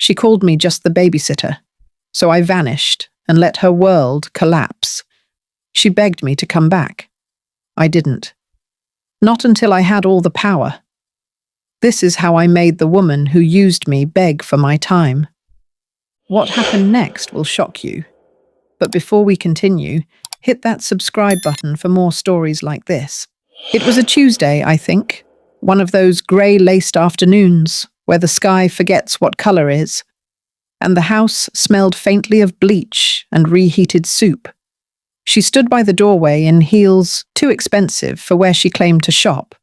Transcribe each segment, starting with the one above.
She called me just the babysitter, so I vanished and let her world collapse. She begged me to come back. I didn't. Not until I had all the power. This is how I made the woman who used me beg for my time. What happened next will shock you. But before we continue, hit that subscribe button for more stories like this. It was a Tuesday, I think, one of those grey-laced afternoons where the sky forgets what colour is, and the house smelled faintly of bleach and reheated soup. She stood by the doorway in heels too expensive for where she claimed to shop,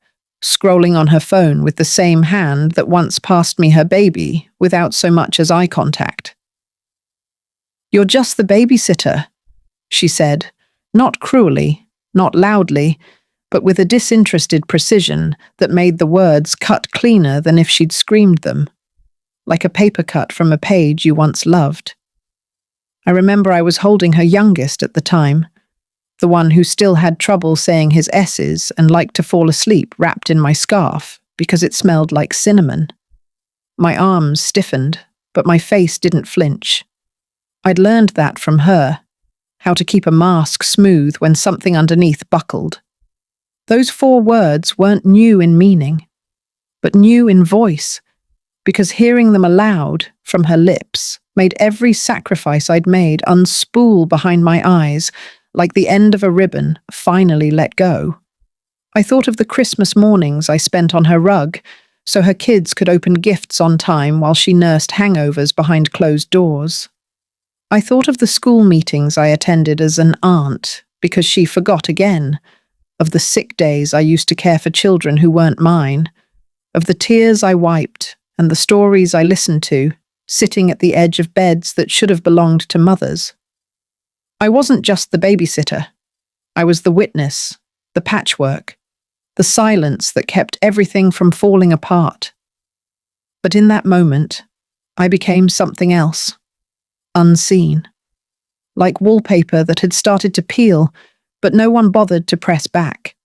scrolling on her phone with the same hand that once passed me her baby without so much as eye contact. "You're just the babysitter," she said, not cruelly, not loudly, but with a disinterested precision that made the words cut cleaner than if she'd screamed them, like a paper cut from a page you once loved. I remember I was holding her youngest at the time, the one who still had trouble saying his S's and liked to fall asleep wrapped in my scarf because it smelled like cinnamon. My arms stiffened, but my face didn't flinch. I'd learned that from her, how to keep a mask smooth when something underneath buckled. Those 4 words weren't new in meaning, but new in voice, because hearing them aloud from her lips made every sacrifice I'd made unspool behind my eyes, like the end of a ribbon finally let go. I thought of the Christmas mornings I spent on her rug, so her kids could open gifts on time while she nursed hangovers behind closed doors. I thought of the school meetings I attended as an aunt, because she forgot again, of the sick days I used to care for children who weren't mine, of the tears I wiped and the stories I listened to, sitting at the edge of beds that should have belonged to mothers. I wasn't just the babysitter. I was the witness, the patchwork, the silence that kept everything from falling apart. But in that moment, I became something else, unseen, like wallpaper that had started to peel, but no one bothered to press back.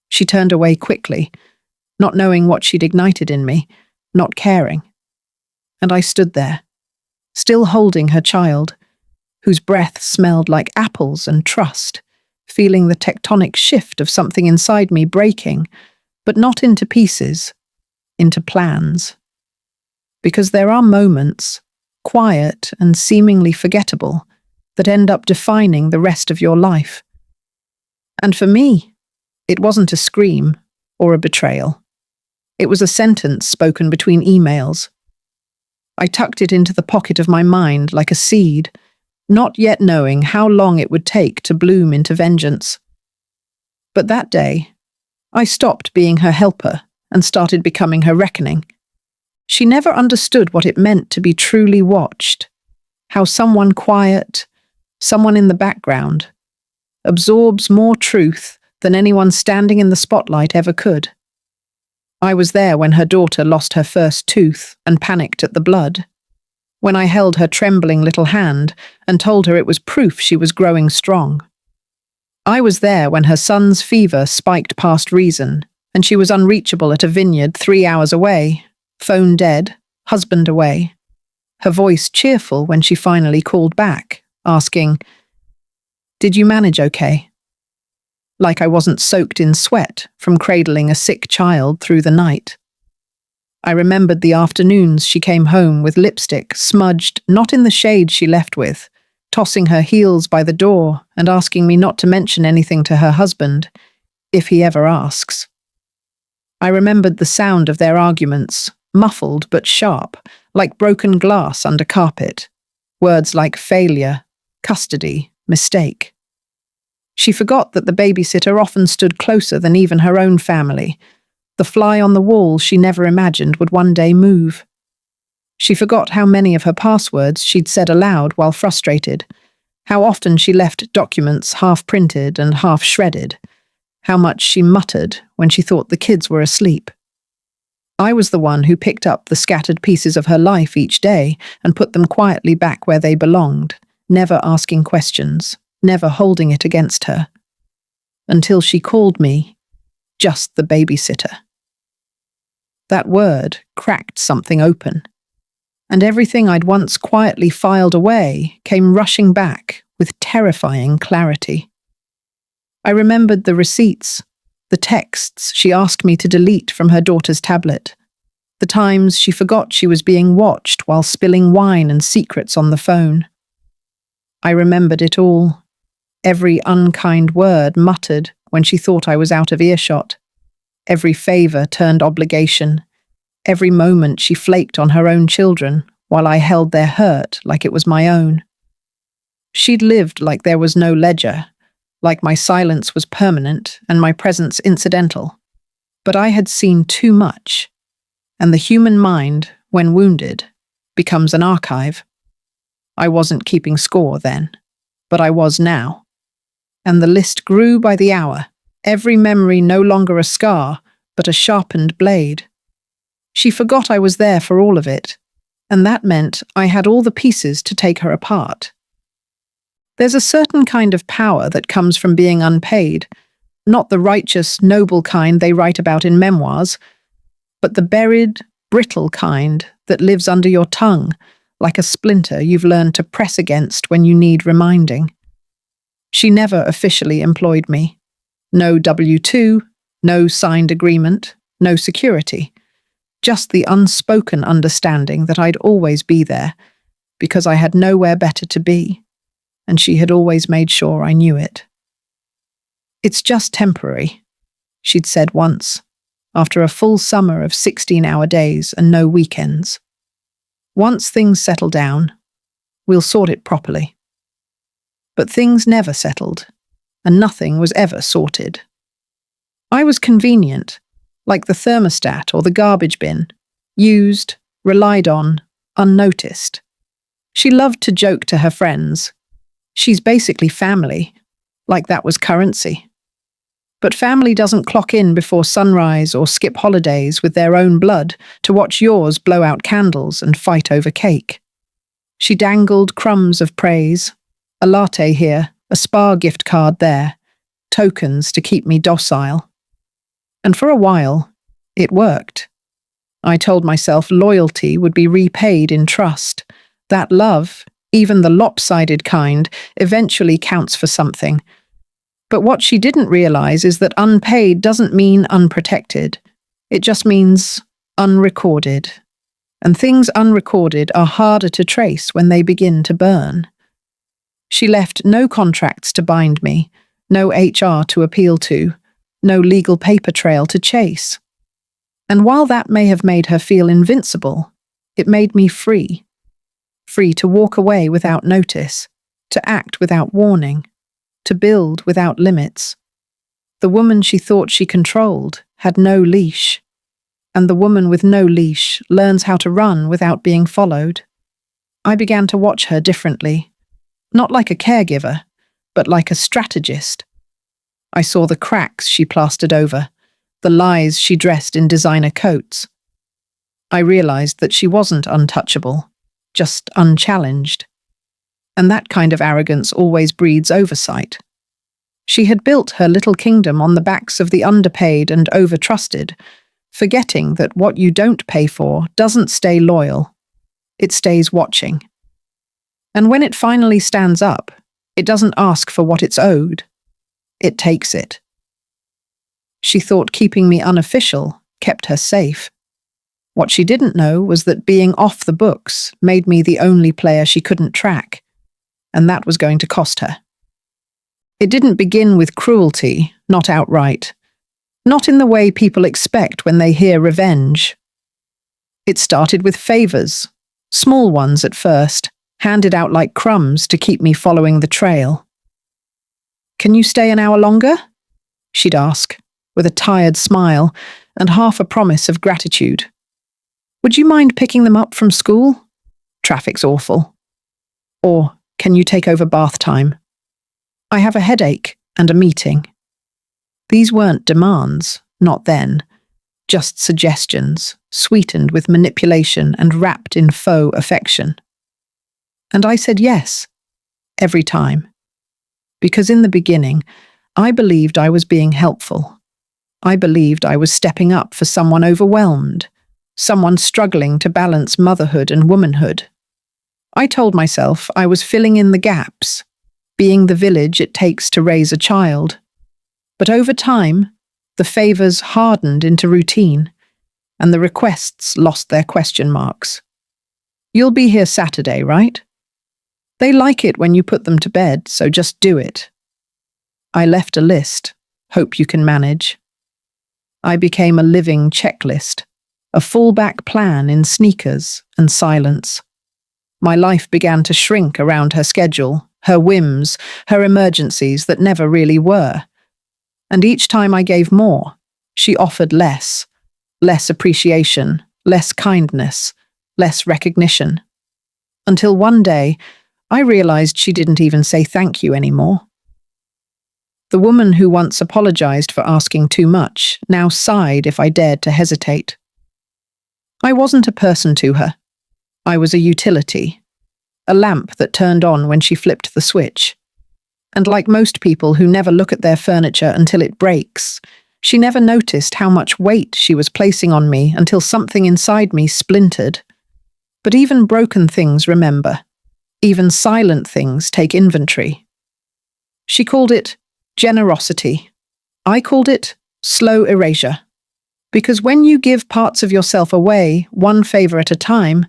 She turned away quickly, not knowing what she'd ignited in me, not caring. And I stood there, still holding her child, whose breath smelled like apples and trust, feeling the tectonic shift of something inside me breaking, but not into pieces, into plans. Because there are moments, quiet and seemingly forgettable, that end up defining the rest of your life. And for me, it wasn't a scream or a betrayal. It was a sentence spoken between emails. I tucked it into the pocket of my mind like a seed, not yet knowing how long it would take to bloom into vengeance. But that day, I stopped being her helper and started becoming her reckoning. She never understood what it meant to be truly watched, how someone quiet, someone in the background, absorbs more truth than anyone standing in the spotlight ever could. I was there when her daughter lost her first tooth and panicked at the blood, when I held her trembling little hand and told her it was proof she was growing strong. I was there when her son's fever spiked past reason and she was unreachable at a vineyard 3 hours away, phone dead, husband away, her voice cheerful when she finally called back, asking, "Did you manage okay?" Like I wasn't soaked in sweat from cradling a sick child through the night. I remembered the afternoons she came home with lipstick smudged not in the shade she left with, tossing her heels by the door and asking me not to mention anything to her husband, if he ever asks. I remembered the sound of their arguments, muffled but sharp, like broken glass under carpet, words like failure, custody, mistake. She forgot that the babysitter often stood closer than even her own family, the fly on the wall she never imagined would one day move. She forgot how many of her passwords she'd said aloud while frustrated, how often she left documents half-printed and half-shredded, how much she muttered when she thought the kids were asleep. I was the one who picked up the scattered pieces of her life each day and put them quietly back where they belonged, never asking questions, never holding it against her. Until she called me just the babysitter. That word cracked something open, and everything I'd once quietly filed away came rushing back with terrifying clarity. I remembered the receipts, the texts she asked me to delete from her daughter's tablet, the times she forgot she was being watched while spilling wine and secrets on the phone. I remembered it all, every unkind word muttered when she thought I was out of earshot, every favour turned obligation, every moment she flaked on her own children while I held their hurt like it was my own. She'd lived like there was no ledger, like my silence was permanent and my presence incidental. But I had seen too much, and the human mind, when wounded, becomes an archive. I wasn't keeping score then, but I was now. And the list grew by the hour, every memory no longer a scar, but a sharpened blade. She forgot I was there for all of it, and that meant I had all the pieces to take her apart. There's a certain kind of power that comes from being unpaid, not the righteous, noble kind they write about in memoirs, but the buried, brittle kind that lives under your tongue, like a splinter you've learned to press against when you need reminding. She never officially employed me. No W-2, no signed agreement, no security. Just the unspoken understanding that I'd always be there, because I had nowhere better to be, and she had always made sure I knew it. "It's just temporary," she'd said once, after a full summer of 16-hour days and no weekends. "Once things settle down, we'll sort it properly." But things never settled, and nothing was ever sorted. I was convenient, like the thermostat or the garbage bin, used, relied on, unnoticed. She loved to joke to her friends. "She's basically family," like that was currency. But family doesn't clock in before sunrise or skip holidays with their own blood to watch yours blow out candles and fight over cake. She dangled crumbs of praise, a latte here, a spa gift card there, tokens to keep me docile. And for a while, it worked. I told myself loyalty would be repaid in trust, that love, even the lopsided kind, eventually counts for something. But what she didn't realize is that unpaid doesn't mean unprotected. It just means unrecorded. And things unrecorded are harder to trace when they begin to burn. She left no contracts to bind me, no HR to appeal to, no legal paper trail to chase. And while that may have made her feel invincible, it made me free. Free to walk away without notice, to act without warning, to build without limits. The woman she thought she controlled had no leash, and the woman with no leash learns how to run without being followed. I began to watch her differently, not like a caregiver, but like a strategist. I saw the cracks she plastered over, the lies she dressed in designer coats. I realized that she wasn't untouchable, just unchallenged. And that kind of arrogance always breeds oversight. She had built her little kingdom on the backs of the underpaid and overtrusted, forgetting that what you don't pay for doesn't stay loyal. It stays watching. And when it finally stands up, it doesn't ask for what it's owed. It takes it. She thought keeping me unofficial kept her safe. What she didn't know was that being off the books made me the only player she couldn't track, and that was going to cost her. It didn't begin with cruelty, not outright. Not in the way people expect when they hear revenge. It started with favors, small ones at first, handed out like crumbs to keep me following the trail. "Can you stay an hour longer?" she'd ask, with a tired smile and half a promise of gratitude. "Would you mind picking them up from school? Traffic's awful." Or, "Can you take over bath time? I have a headache and a meeting." These weren't demands, not then, just suggestions, sweetened with manipulation and wrapped in faux affection. And I said yes, every time. Because in the beginning, I believed I was being helpful. I believed I was stepping up for someone overwhelmed, someone struggling to balance motherhood and womanhood. I told myself I was filling in the gaps, being the village it takes to raise a child. But over time, the favors hardened into routine, and the requests lost their question marks. "You'll be here Saturday, right? They like it when you put them to bed, so just do it." I left a list. Hope you can manage. I became a living checklist, a fallback plan in sneakers and silence. My life began to shrink around her schedule, her whims, her emergencies that never really were. And each time I gave more, she offered less appreciation, less kindness, less recognition. Until one day, I realized she didn't even say thank you anymore. The woman who once apologized for asking too much now sighed if I dared to hesitate. I wasn't a person to her. I was a utility, a lamp that turned on when she flipped the switch. And like most people who never look at their furniture until it breaks, she never noticed how much weight she was placing on me until something inside me splintered. But even broken things remember. Even silent things take inventory. She called it generosity. I called it slow erasure. Because when you give parts of yourself away, one favor at a time,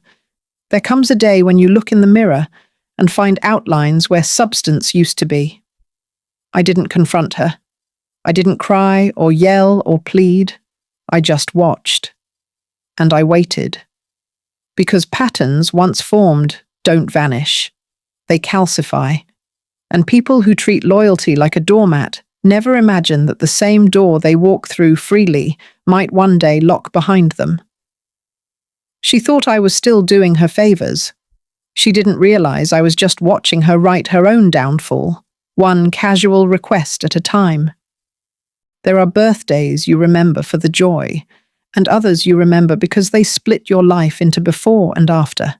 there comes a day when you look in the mirror and find outlines where substance used to be. I didn't confront her. I didn't cry or yell or plead. I just watched. And I waited. Because patterns once formed don't vanish. They calcify. And people who treat loyalty like a doormat never imagine that the same door they walk through freely might one day lock behind them. She thought I was still doing her favors. She didn't realize I was just watching her write her own downfall, one casual request at a time. There are birthdays you remember for the joy, and others you remember because they split your life into before and after.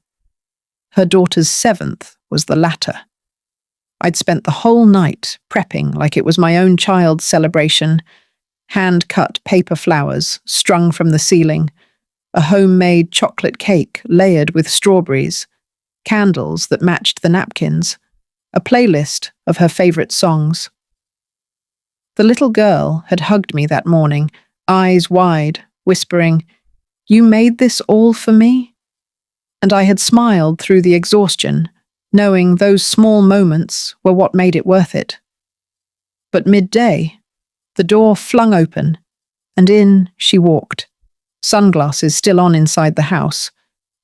Her daughter's 7th was the latter. I'd spent the whole night prepping like it was my own child's celebration, hand-cut paper flowers strung from the ceiling, a homemade chocolate cake layered with strawberries, candles that matched the napkins, a playlist of her favorite songs. The little girl had hugged me that morning, eyes wide, whispering, "You made this all for me?" And I had smiled through the exhaustion, knowing those small moments were what made it worth it. But midday, the door flung open, and in she walked, sunglasses still on inside the house,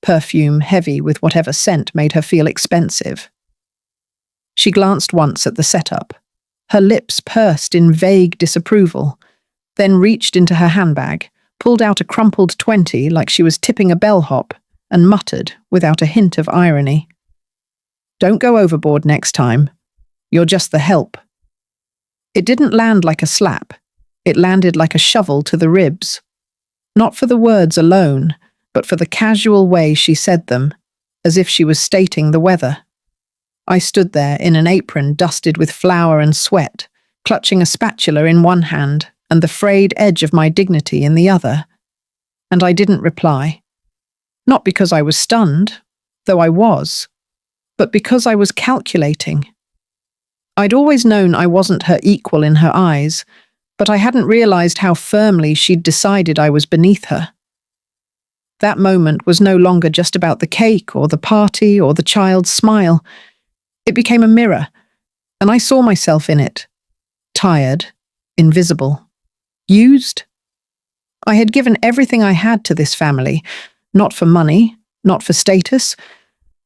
perfume heavy with whatever scent made her feel expensive. She glanced once at the setup, her lips pursed in vague disapproval, then reached into her handbag, pulled out a crumpled 20 like she was tipping a bellhop, and muttered without a hint of irony, "Don't go overboard next time. You're just the help." It didn't land like a slap. It landed like a shovel to the ribs. Not for the words alone, but for the casual way she said them, as if she was stating the weather. I stood there in an apron dusted with flour and sweat, clutching a spatula in one hand and the frayed edge of my dignity in the other. And I didn't reply. Not because I was stunned, though I was, but because I was calculating. I'd always known I wasn't her equal in her eyes, but I hadn't realized how firmly she'd decided I was beneath her. That moment was no longer just about the cake or the party or the child's smile. It became a mirror, and I saw myself in it. Tired, invisible, used. I had given everything I had to this family, not for money, not for status,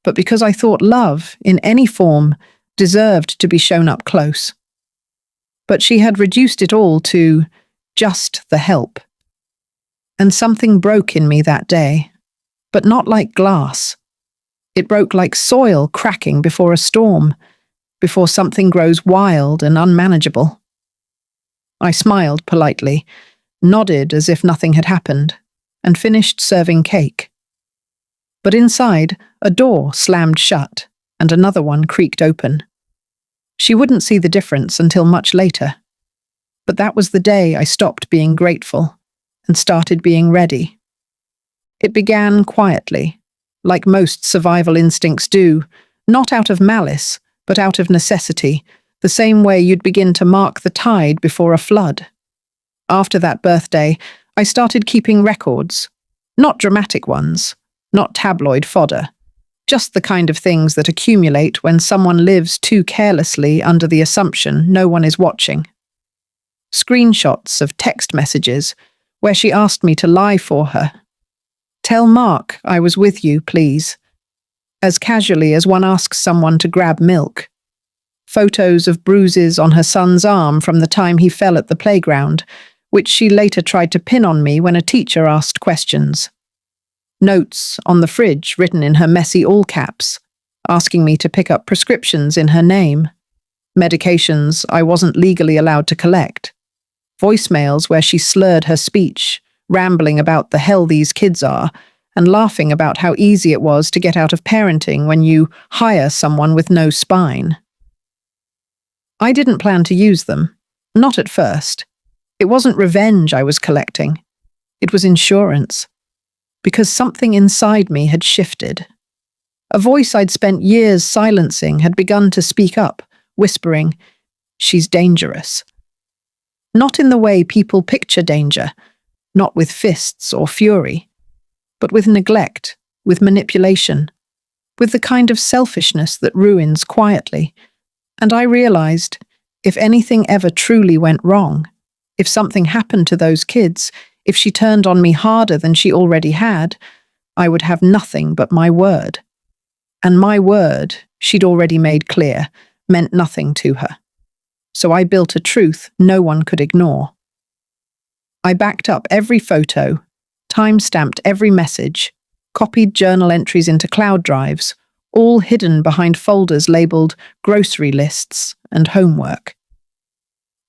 but because I thought love, in any form, deserved to be shown up close. But she had reduced it all to just the help. And something broke in me that day, but not like glass. It broke like soil cracking before a storm, before something grows wild and unmanageable. I smiled politely, nodded as if nothing had happened, and finished serving cake. But inside, a door slammed shut, and another one creaked open. She wouldn't see the difference until much later. But that was the day I stopped being grateful and started being ready. It began quietly, like most survival instincts do, not out of malice, but out of necessity, the same way you'd begin to mark the tide before a flood. After that birthday, I started keeping records. Not dramatic ones, not tabloid fodder, just the kind of things that accumulate when someone lives too carelessly under the assumption no one is watching. Screenshots of text messages where she asked me to lie for her. "Tell Mark I was with you, please," as casually as one asks someone to grab milk. Photos of bruises on her son's arm from the time he fell at the playground, which she later tried to pin on me when a teacher asked questions. Notes on the fridge written in her messy all caps, asking me to pick up prescriptions in her name. Medications I wasn't legally allowed to collect. Voicemails where she slurred her speech, rambling about the hell these kids are, and laughing about how easy it was to get out of parenting when you hire someone with no spine. I didn't plan to use them, not at first. It wasn't revenge I was collecting. It was insurance. Because something inside me had shifted. A voice I'd spent years silencing had begun to speak up, whispering, "She's dangerous." Not in the way people picture danger, not with fists or fury, but with neglect, with manipulation, with the kind of selfishness that ruins quietly. And I realized, if anything ever truly went wrong, if something happened to those kids, if she turned on me harder than she already had, I would have nothing but my word. And my word, she'd already made clear, meant nothing to her. So I built a truth no one could ignore. I backed up every photo, time-stamped every message, copied journal entries into cloud drives, all hidden behind folders labeled grocery lists and homework.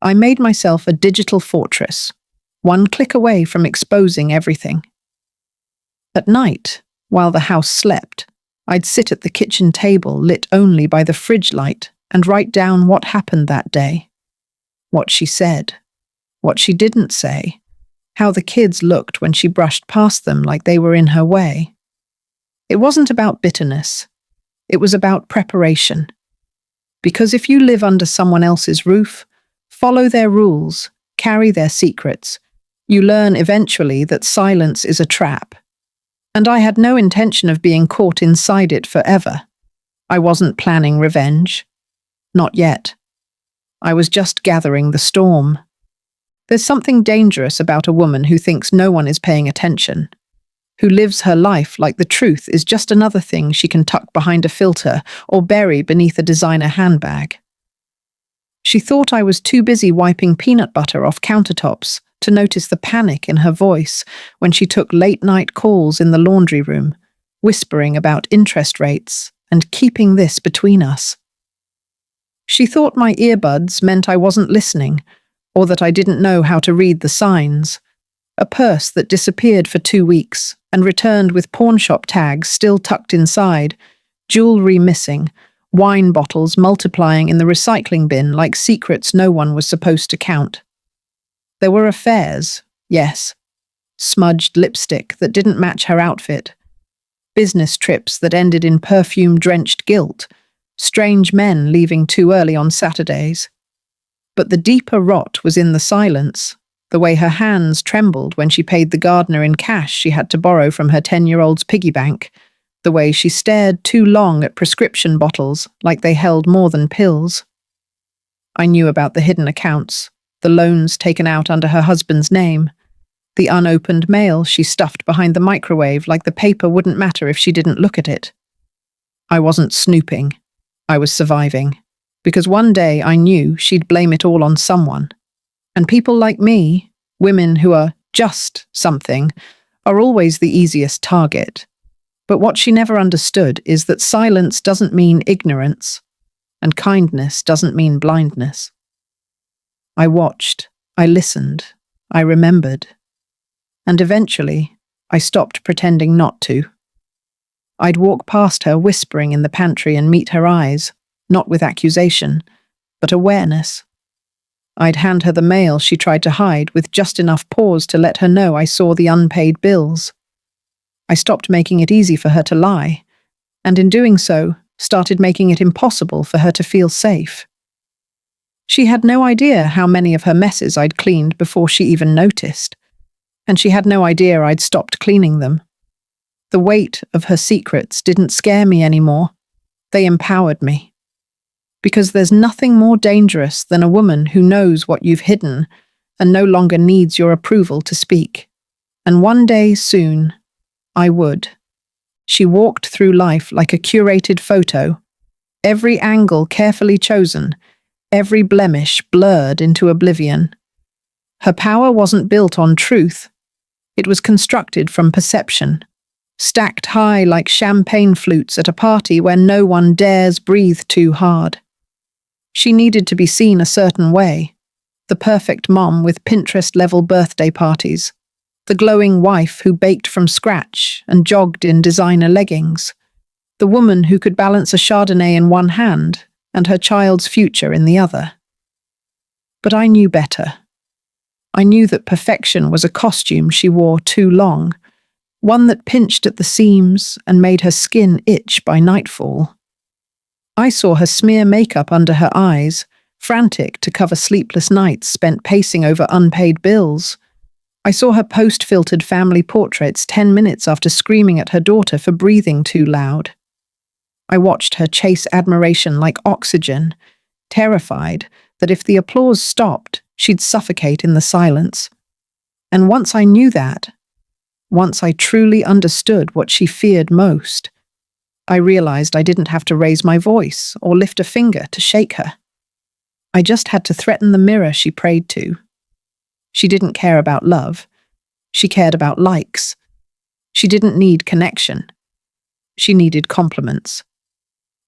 I made myself a digital fortress, one click away from exposing everything. At night, while the house slept, I'd sit at the kitchen table lit only by the fridge light and write down what happened that day. What she said, what she didn't say, how the kids looked when she brushed past them like they were in her way. It wasn't about bitterness. It was about preparation. Because if you live under someone else's roof, follow their rules, carry their secrets, you learn eventually that silence is a trap. And I had no intention of being caught inside it forever. I wasn't planning revenge. Not yet. I was just gathering the storm. There's something dangerous about a woman who thinks no one is paying attention, who lives her life like the truth is just another thing she can tuck behind a filter or bury beneath a designer handbag. She thought I was too busy wiping peanut butter off countertops to notice the panic in her voice when she took late-night calls in the laundry room, whispering about interest rates and keeping this between us. She thought my earbuds meant I wasn't listening, or that I didn't know how to read the signs. A purse that disappeared for 2 weeks and returned with pawnshop tags still tucked inside, jewelry missing, wine bottles multiplying in the recycling bin like secrets no one was supposed to count. There were affairs, yes. Smudged lipstick that didn't match her outfit. Business trips that ended in perfume-drenched guilt. Strange men leaving too early on Saturdays. But the deeper rot was in the silence, the way her hands trembled when she paid the gardener in cash she had to borrow from her 10-year-old's piggy bank, the way she stared too long at prescription bottles like they held more than pills. I knew about the hidden accounts, the loans taken out under her husband's name, the unopened mail she stuffed behind the microwave like the paper wouldn't matter if she didn't look at it. I wasn't snooping. I was surviving. Because one day I knew she'd blame it all on someone. And people like me, women who are just something, are always the easiest target. But what she never understood is that silence doesn't mean ignorance, and kindness doesn't mean blindness. I watched, I listened, I remembered. And eventually, I stopped pretending not to. I'd walk past her whispering in the pantry and meet her eyes, not with accusation, but awareness. I'd hand her the mail she tried to hide with just enough pause to let her know I saw the unpaid bills. I stopped making it easy for her to lie, and in doing so, started making it impossible for her to feel safe. She had no idea how many of her messes I'd cleaned before she even noticed, and she had no idea I'd stopped cleaning them. The weight of her secrets didn't scare me anymore. They empowered me. Because there's nothing more dangerous than a woman who knows what you've hidden and no longer needs your approval to speak. And one day soon, I would. She walked through life like a curated photo, every angle carefully chosen, every blemish blurred into oblivion. Her power wasn't built on truth. It was constructed from perception, stacked high like champagne flutes at a party where no one dares breathe too hard. She needed to be seen a certain way, the perfect mom with Pinterest-level birthday parties, the glowing wife who baked from scratch and jogged in designer leggings, the woman who could balance a Chardonnay in one hand and her child's future in the other. But I knew better. I knew that perfection was a costume she wore too long, one that pinched at the seams and made her skin itch by nightfall. I saw her smear makeup under her eyes, frantic to cover sleepless nights spent pacing over unpaid bills. I saw her post-filtered family portraits 10 minutes after screaming at her daughter for breathing too loud. I watched her chase admiration like oxygen, terrified that if the applause stopped, she'd suffocate in the silence. And once I knew that, once I truly understood what she feared most, I realized I didn't have to raise my voice or lift a finger to shake her. I just had to threaten the mirror she prayed to. She didn't care about love. She cared about likes. She didn't need connection. She needed compliments.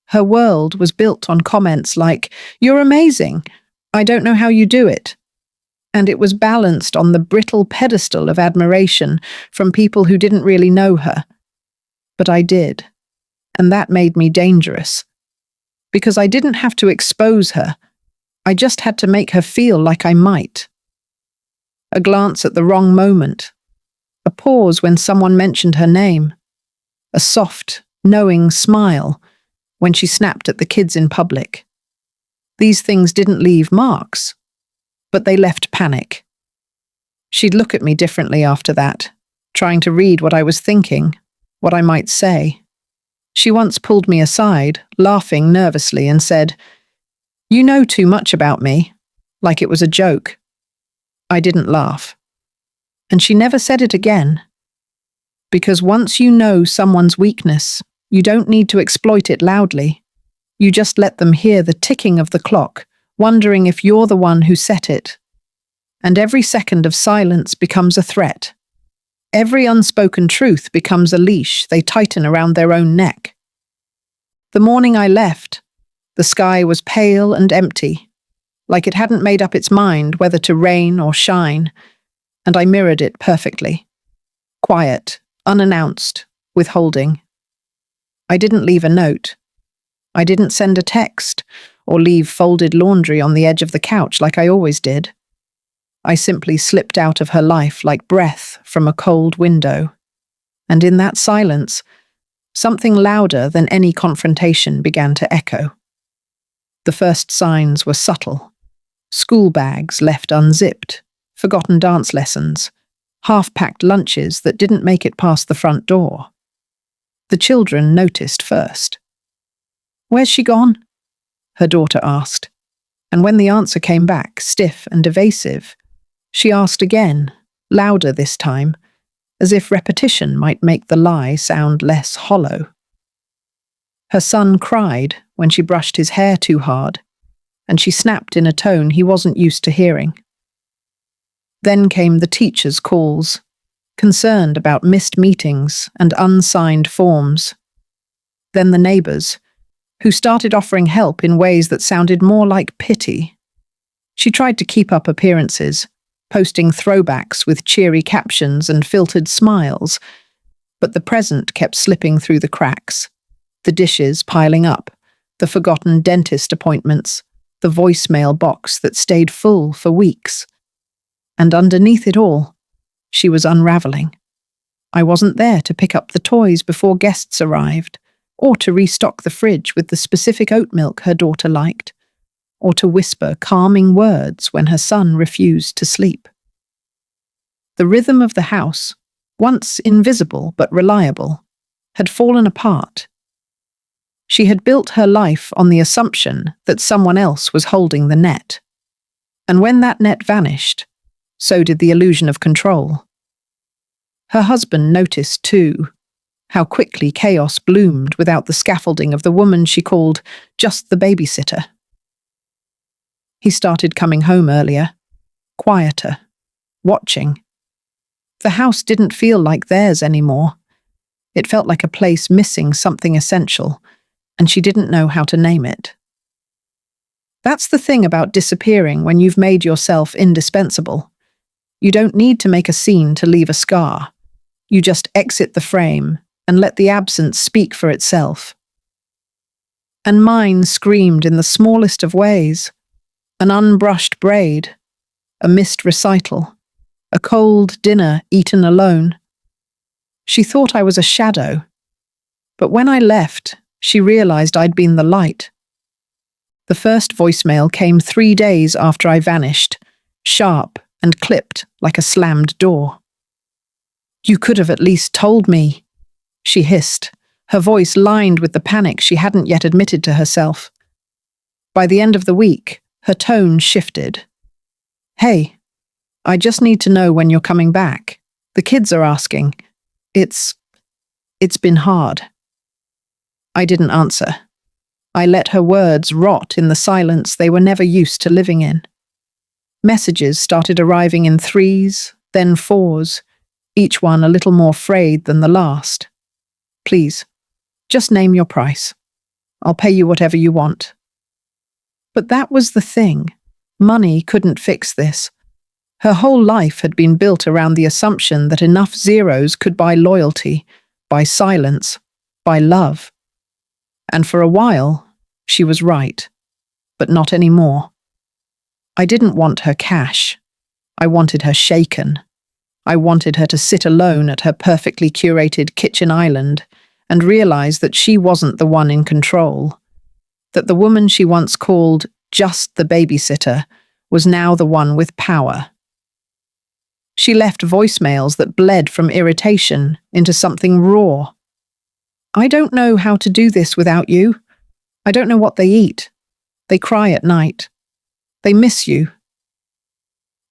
Her world was built on comments like, "You're amazing. I don't know how you do it." And it was balanced on the brittle pedestal of admiration from people who didn't really know her. But I did. And that made me dangerous. Because I didn't have to expose her. I just had to make her feel like I might. A glance at the wrong moment. A pause when someone mentioned her name. A soft, knowing smile when she snapped at the kids in public. These things didn't leave marks, but they left panic. She'd look at me differently after that, trying to read what I was thinking, what I might say. She once pulled me aside, laughing nervously, and said, "You know too much about me," like it was a joke. I didn't laugh. And she never said it again. Because once you know someone's weakness, you don't need to exploit it loudly. You just let them hear the ticking of the clock, wondering if you're the one who set it. And every second of silence becomes a threat. Every unspoken truth becomes a leash they tighten around their own neck. The morning I left, the sky was pale and empty, like it hadn't made up its mind whether to rain or shine, and I mirrored it perfectly. Quiet, unannounced, withholding. I didn't leave a note. I didn't send a text or leave folded laundry on the edge of the couch like I always did. I simply slipped out of her life like breath from a cold window. And in that silence, something louder than any confrontation began to echo. The first signs were subtle. School bags left unzipped, forgotten dance lessons, half-packed lunches that didn't make it past the front door. The children noticed first. "Where's she gone?" her daughter asked. And when the answer came back, stiff and evasive, she asked again, louder this time, as if repetition might make the lie sound less hollow. Her son cried when she brushed his hair too hard, and she snapped in a tone he wasn't used to hearing. Then came the teachers' calls, concerned about missed meetings and unsigned forms. Then the neighbours, who started offering help in ways that sounded more like pity. She tried to keep up appearances, posting throwbacks with cheery captions and filtered smiles, but the present kept slipping through the cracks, the dishes piling up, the forgotten dentist appointments, the voicemail box that stayed full for weeks. And underneath it all, she was unraveling. I wasn't there to pick up the toys before guests arrived, or to restock the fridge with the specific oat milk her daughter liked, or to whisper calming words when her son refused to sleep. The rhythm of the house, once invisible but reliable, had fallen apart. She had built her life on the assumption that someone else was holding the net. And when that net vanished, so did the illusion of control. Her husband noticed, too, how quickly chaos bloomed without the scaffolding of the woman she called just the babysitter. He started coming home earlier, quieter, watching. The house didn't feel like theirs anymore. It felt like a place missing something essential, and she didn't know how to name it. That's the thing about disappearing when you've made yourself indispensable. You don't need to make a scene to leave a scar. You just exit the frame and let the absence speak for itself. And mine screamed in the smallest of ways. An unbrushed braid, a missed recital, a cold dinner eaten alone. She thought I was a shadow, but when I left, she realized I'd been the light. The first voicemail came 3 days after I vanished, sharp and clipped like a slammed door. "You could have at least told me," she hissed, her voice lined with the panic she hadn't yet admitted to herself. By the end of the week, her tone shifted. "Hey, I just need to know when you're coming back. The kids are asking. It's been hard." I didn't answer. I let her words rot in the silence they were never used to living in. Messages started arriving in 3s, then 4s, each one a little more frayed than the last. "Please, just name your price. I'll pay you whatever you want." But that was the thing. Money couldn't fix this. Her whole life had been built around the assumption that enough zeros could buy loyalty, buy silence, buy love. And for a while, she was right, but not anymore. I didn't want her cash. I wanted her shaken. I wanted her to sit alone at her perfectly curated kitchen island and realize that she wasn't the one in control, that the woman she once called just the babysitter was now the one with power. She left voicemails that bled from irritation into something raw. "I don't know how to do this without you. I don't know what they eat. They cry at night. They miss you."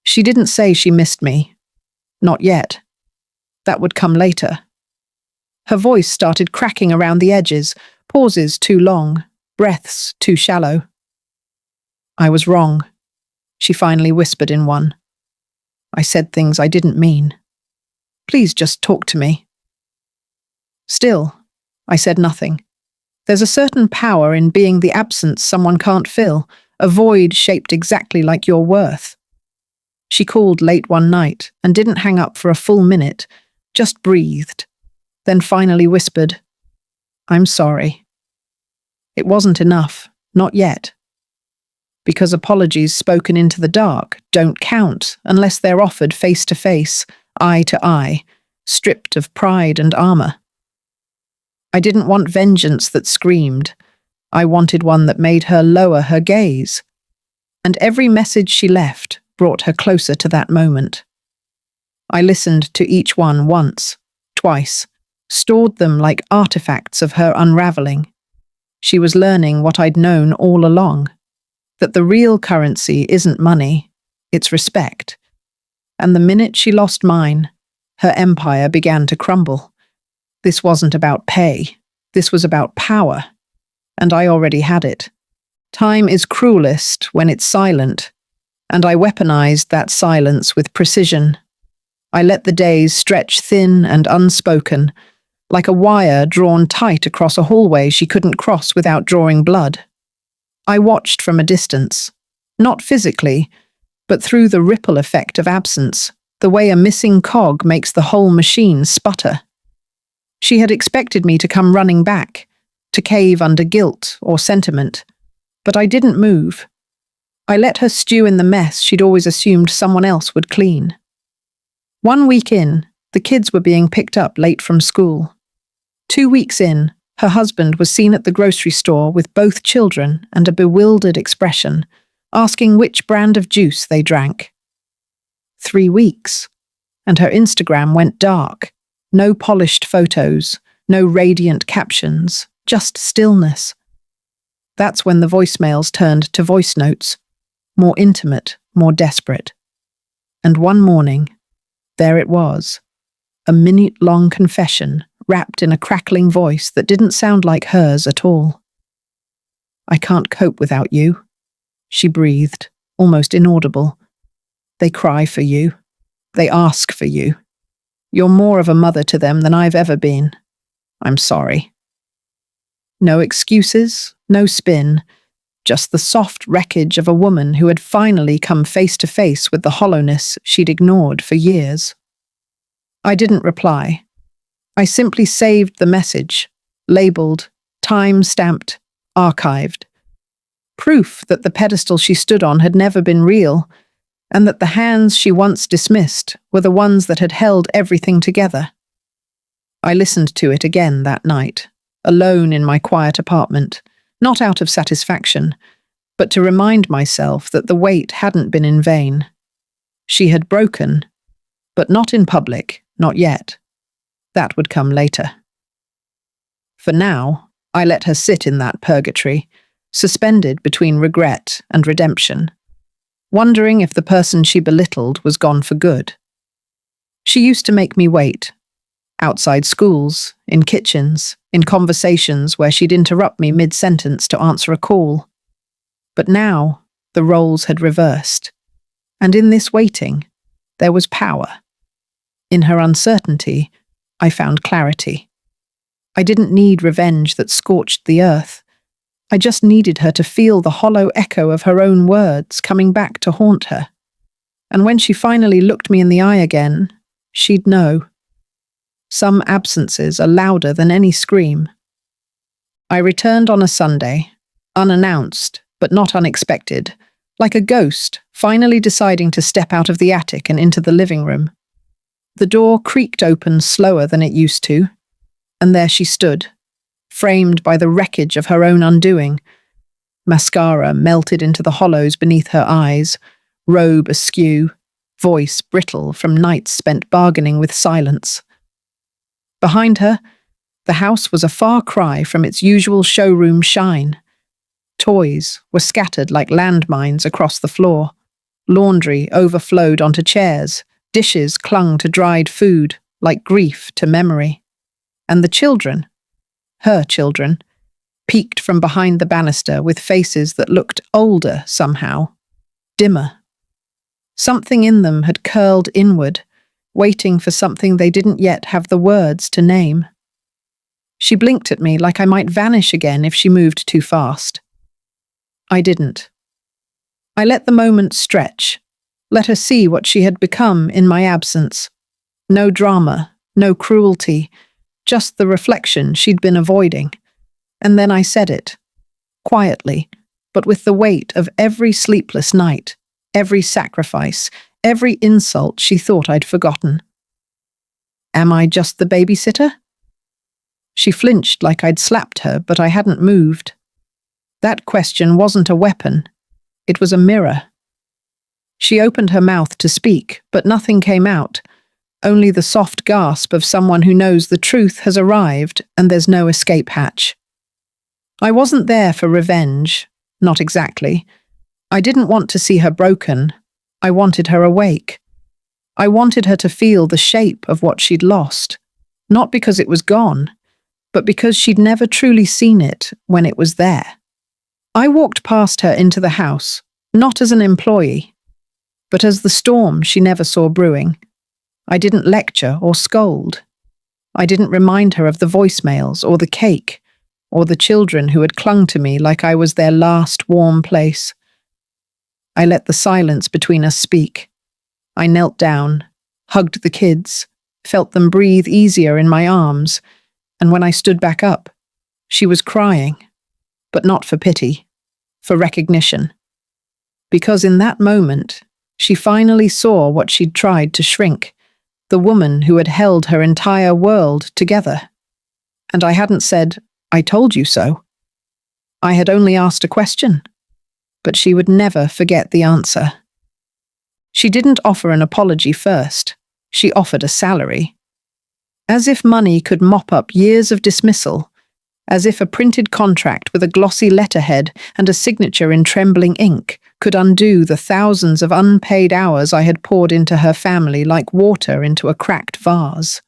She didn't say she missed me. Not yet. That would come later. Her voice started cracking around the edges, pauses too long, breaths too shallow. "I was wrong," she finally whispered in one. "I said things I didn't mean. Please just talk to me." Still, I said nothing. There's a certain power in being the absence someone can't fill, a void shaped exactly like your worth. She called late one night and didn't hang up for a full minute, just breathed, then finally whispered, "I'm sorry." It wasn't enough, not yet. Because apologies spoken into the dark don't count unless they're offered face to face, eye to eye, stripped of pride and armor. I didn't want vengeance that screamed. I wanted one that made her lower her gaze. And every message she left brought her closer to that moment. I listened to each one once, twice, stored them like artifacts of her unraveling. She was learning what I'd known all along, that the real currency isn't money, it's respect. And the minute she lost mine, her empire began to crumble. This wasn't about pay, this was about power. And I already had it. Time is cruelest when it's silent, and I weaponized that silence with precision. I let the days stretch thin and unspoken, like a wire drawn tight across a hallway she couldn't cross without drawing blood. I watched from a distance, not physically, but through the ripple effect of absence, the way a missing cog makes the whole machine sputter. She had expected me to come running back, to cave under guilt or sentiment, but I didn't move. I let her stew in the mess she'd always assumed someone else would clean. 1 week in, The kids were being picked up late from school. 2 weeks in, her husband was seen at the grocery store with both children and a bewildered expression, asking which brand of juice they drank. 3 weeks, and her Instagram went dark. No polished photos, no radiant captions, just stillness. That's when the voicemails turned to voice notes, more intimate, more desperate. And one morning, there it was, a minute-long confession wrapped in a crackling voice that didn't sound like hers at all. "I can't cope without you," she breathed, almost inaudible. "They cry for you. They ask for you. You're more of a mother to them than I've ever been. I'm sorry." No excuses, no spin, just the soft wreckage of a woman who had finally come face to face with the hollowness she'd ignored for years. I didn't reply. I simply saved the message, labeled, time-stamped, archived. Proof that the pedestal she stood on had never been real, and that the hands she once dismissed were the ones that had held everything together. I listened to it again that night, alone in my quiet apartment, not out of satisfaction, but to remind myself that the wait hadn't been in vain. She had broken, but not in public, not yet. That would come later. For now, I let her sit in that purgatory, suspended between regret and redemption, wondering if the person she belittled was gone for good. She used to make me wait, outside schools, in kitchens, in conversations where she'd interrupt me mid-sentence to answer a call. But now, the roles had reversed, and in this waiting, there was power. In her uncertainty, I found clarity. I didn't need revenge that scorched the earth. I just needed her to feel the hollow echo of her own words coming back to haunt her. And when she finally looked me in the eye again, she'd know. Some absences are louder than any scream. I returned on a Sunday, unannounced but not unexpected, like a ghost finally deciding to step out of the attic and into the living room. The door creaked open slower than it used to, and there she stood, framed by the wreckage of her own undoing. Mascara melted into the hollows beneath her eyes, robe askew, voice brittle from nights spent bargaining with silence. Behind her, the house was a far cry from its usual showroom shine. Toys were scattered like landmines across the floor. Laundry overflowed onto chairs. Dishes clung to dried food, like grief to memory. And the children, her children, peeked from behind the banister with faces that looked older somehow, dimmer. Something in them had curled inward, waiting for something they didn't yet have the words to name. She blinked at me like I might vanish again if she moved too fast. I didn't. I let the moment stretch, let her see what she had become in my absence. No drama, no cruelty, just the reflection she'd been avoiding. And then I said it, quietly, but with the weight of every sleepless night, every sacrifice, every insult she thought I'd forgotten. "Am I just the babysitter?" She flinched like I'd slapped her, but I hadn't moved. That question wasn't a weapon. It was a mirror. She opened her mouth to speak, but nothing came out, only the soft gasp of someone who knows the truth has arrived and there's no escape hatch. I wasn't there for revenge, not exactly. I didn't want to see her broken. I wanted her awake. I wanted her to feel the shape of what she'd lost, not because it was gone, but because she'd never truly seen it when it was there. I walked past her into the house, not as an employee, but as the storm she never saw brewing. I didn't lecture or scold. I didn't remind her of the voicemails or the cake, or the children who had clung to me like I was their last warm place. I let the silence between us speak. I knelt down, hugged the kids, felt them breathe easier in my arms, and when I stood back up, she was crying, but not for pity, for recognition. Because in that moment, she finally saw what she'd tried to shrink, the woman who had held her entire world together. And I hadn't said, "I told you so." I had only asked a question, but she would never forget the answer. She didn't offer an apology first. She offered a salary. As if money could mop up years of dismissal, as if a printed contract with a glossy letterhead and a signature in trembling ink could undo the thousands of unpaid hours I had poured into her family like water into a cracked vase.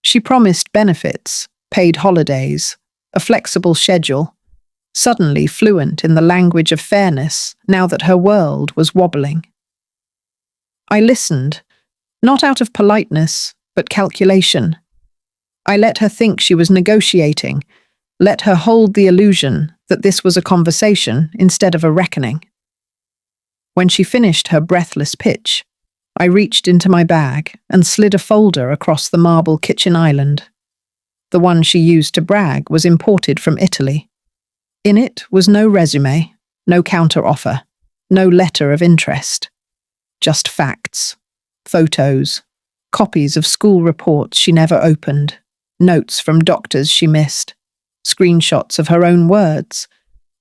She promised benefits, paid holidays, a flexible schedule, suddenly fluent in the language of fairness now that her world was wobbling. I listened, not out of politeness, but calculation. I let her think she was negotiating, let her hold the illusion that this was a conversation instead of a reckoning. When she finished her breathless pitch, I reached into my bag and slid a folder across the marble kitchen island. The one she used to brag was imported from Italy. In it was no resume, no counter-offer, no letter of interest. Just facts, photos, copies of school reports she never opened, notes from doctors she missed, screenshots of her own words,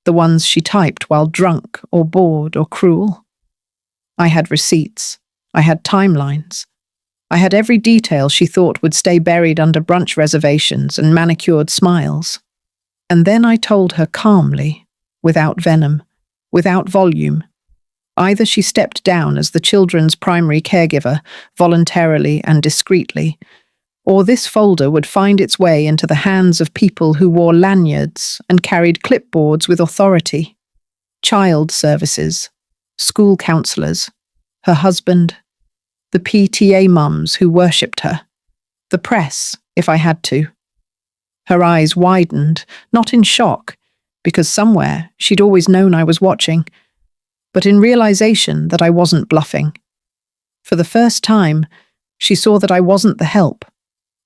the ones she typed while drunk or bored or cruel. I had receipts. I had timelines. I had every detail she thought would stay buried under brunch reservations and manicured smiles. And then I told her calmly, without venom, without volume. Either she stepped down as the children's primary caregiver, voluntarily and discreetly, or this folder would find its way into the hands of people who wore lanyards and carried clipboards with authority. Child services, school counselors, her husband, the PTA mums who worshipped her, the press, if I had to. Her eyes widened, not in shock, because somewhere she'd always known I was watching, but in realization that I wasn't bluffing. For the first time, she saw that I wasn't the help.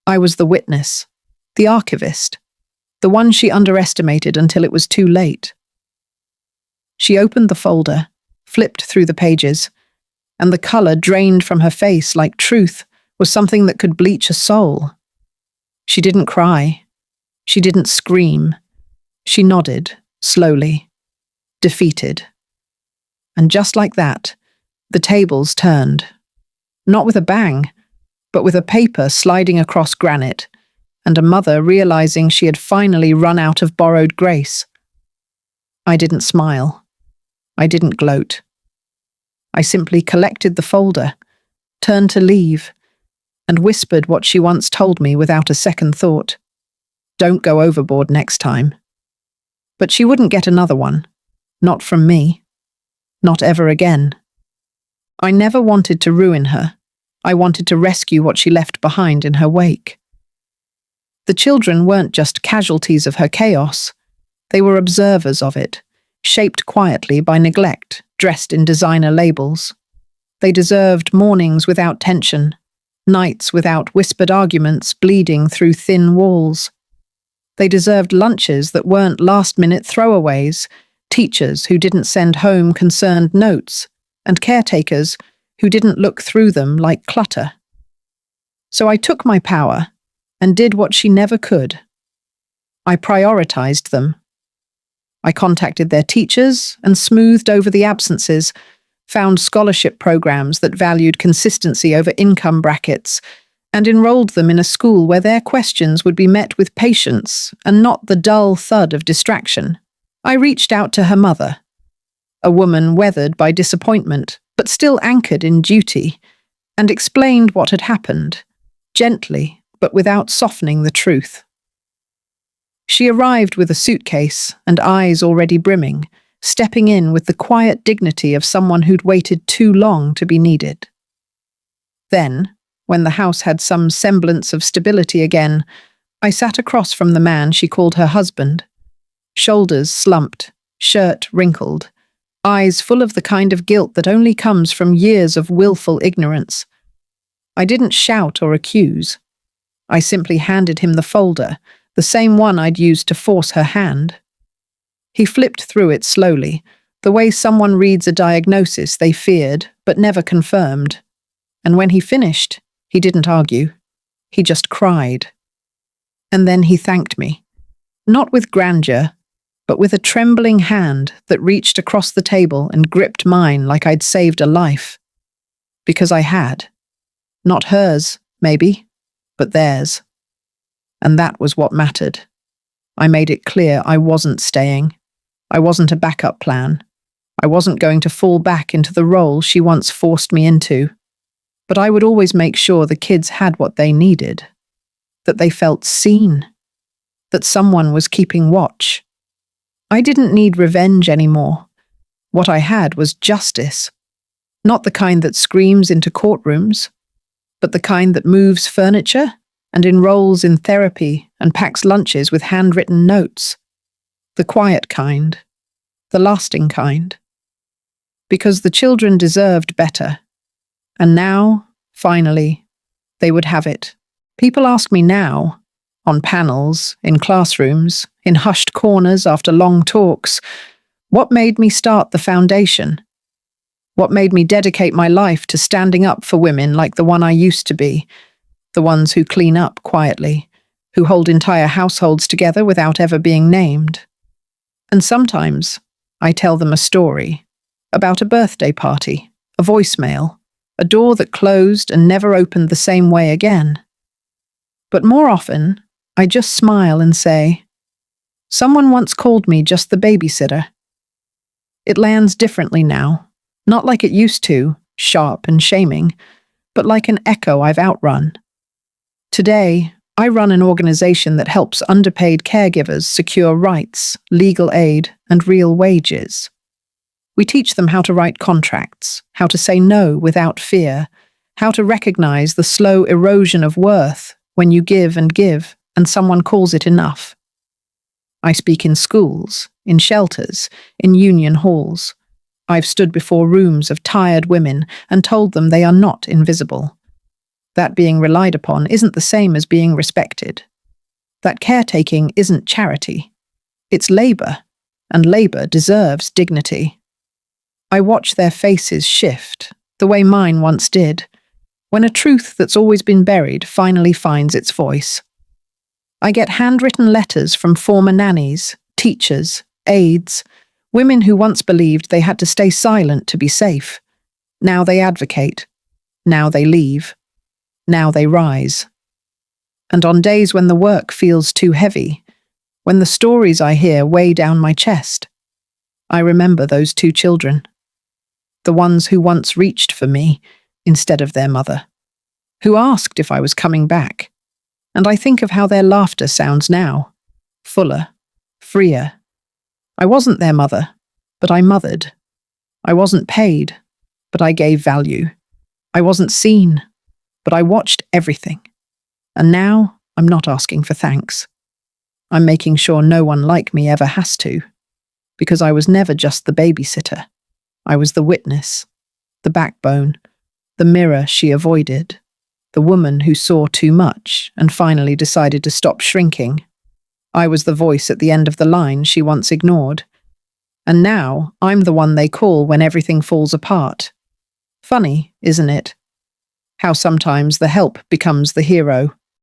I was the witness, the archivist, the one she underestimated until it was too late. She opened the folder, flipped through the pages, and the color drained from her face like truth was something that could bleach a soul. She didn't cry. She didn't scream. She nodded, slowly, defeated. And just like that, the tables turned. Not with a bang, but with a paper sliding across granite, and a mother realizing she had finally run out of borrowed grace. I didn't smile. I didn't gloat. I simply collected the folder, turned to leave, and whispered what she once told me without a second thought. Don't go overboard next time. But she wouldn't get another one. Not from me. Not ever again. I never wanted to ruin her. I wanted to rescue what she left behind in her wake. The children weren't just casualties of her chaos. They were observers of it, shaped quietly by neglect, dressed in designer labels. They deserved mornings without tension, nights without whispered arguments bleeding through thin walls. They deserved lunches that weren't last-minute throwaways, teachers who didn't send home concerned notes, and caretakers who didn't look through them like clutter. So I took my power and did what she never could. I prioritized them. I contacted their teachers and smoothed over the absences, found scholarship programs that valued consistency over income brackets, and enrolled them in a school where their questions would be met with patience and not the dull thud of distraction. I reached out to her mother, a woman weathered by disappointment, but still anchored in duty, and explained what had happened, gently but without softening the truth. She arrived with a suitcase and eyes already brimming, stepping in with the quiet dignity of someone who'd waited too long to be needed. Then, when the house had some semblance of stability again, I sat across from the man she called her husband, shoulders slumped, shirt wrinkled, eyes full of the kind of guilt that only comes from years of willful ignorance. I didn't shout or accuse. I simply handed him the folder, the same one I'd used to force her hand. He flipped through it slowly, the way someone reads a diagnosis they feared but never confirmed. And when he finished, He didn't argue. He just cried. And then he thanked me, not with grandeur, but with a trembling hand that reached across the table and gripped mine like I'd saved a life. Because I had. Not hers, maybe, but theirs. And that was what mattered. I made it clear I wasn't staying. I wasn't a backup plan. I wasn't going to fall back into the role she once forced me into. But I would always make sure the kids had what they needed. That they felt seen. That someone was keeping watch. I didn't need revenge anymore. What I had was justice. Not the kind that screams into courtrooms, but the kind that moves furniture and enrolls in therapy and packs lunches with handwritten notes. The quiet kind. The lasting kind. Because the children deserved better. And now, finally, they would have it. People ask me now, on panels, in classrooms, in hushed corners after long talks, what made me start the foundation? What made me dedicate my life to standing up for women like the one I used to be, the ones who clean up quietly, who hold entire households together without ever being named. And sometimes I tell them a story about a birthday party, a voicemail, a door that closed and never opened the same way again. But more often, I just smile and say, someone once called me just the babysitter. It lands differently now, not like it used to, sharp and shaming, but like an echo I've outrun. Today, I run an organization that helps underpaid caregivers secure rights, legal aid, and real wages. We teach them how to write contracts, how to say no without fear, how to recognize the slow erosion of worth when you give and someone calls it enough. I speak in schools, in shelters, in union halls. I've stood before rooms of tired women and told them they are not invisible. That being relied upon isn't the same as being respected. That caretaking isn't charity. It's labor, and labor deserves dignity. I watch their faces shift, the way mine once did, when a truth that's always been buried finally finds its voice. I get handwritten letters from former nannies, teachers, aides, women who once believed they had to stay silent to be safe. Now they advocate. Now they leave. Now they rise. And on days when the work feels too heavy, when the stories I hear weigh down my chest, I remember those two children. The ones who once reached for me instead of their mother, who asked if I was coming back. And I think of how their laughter sounds now, fuller, freer. I wasn't their mother, but I mothered. I wasn't paid, but I gave value. I wasn't seen, but I watched everything. And now I'm not asking for thanks. I'm making sure no one like me ever has to, because I was never just the babysitter. I was the witness, the backbone, the mirror she avoided, the woman who saw too much and finally decided to stop shrinking. I was the voice at the end of the line she once ignored. And now I'm the one they call when everything falls apart. Funny, isn't it? How sometimes the help becomes the hero.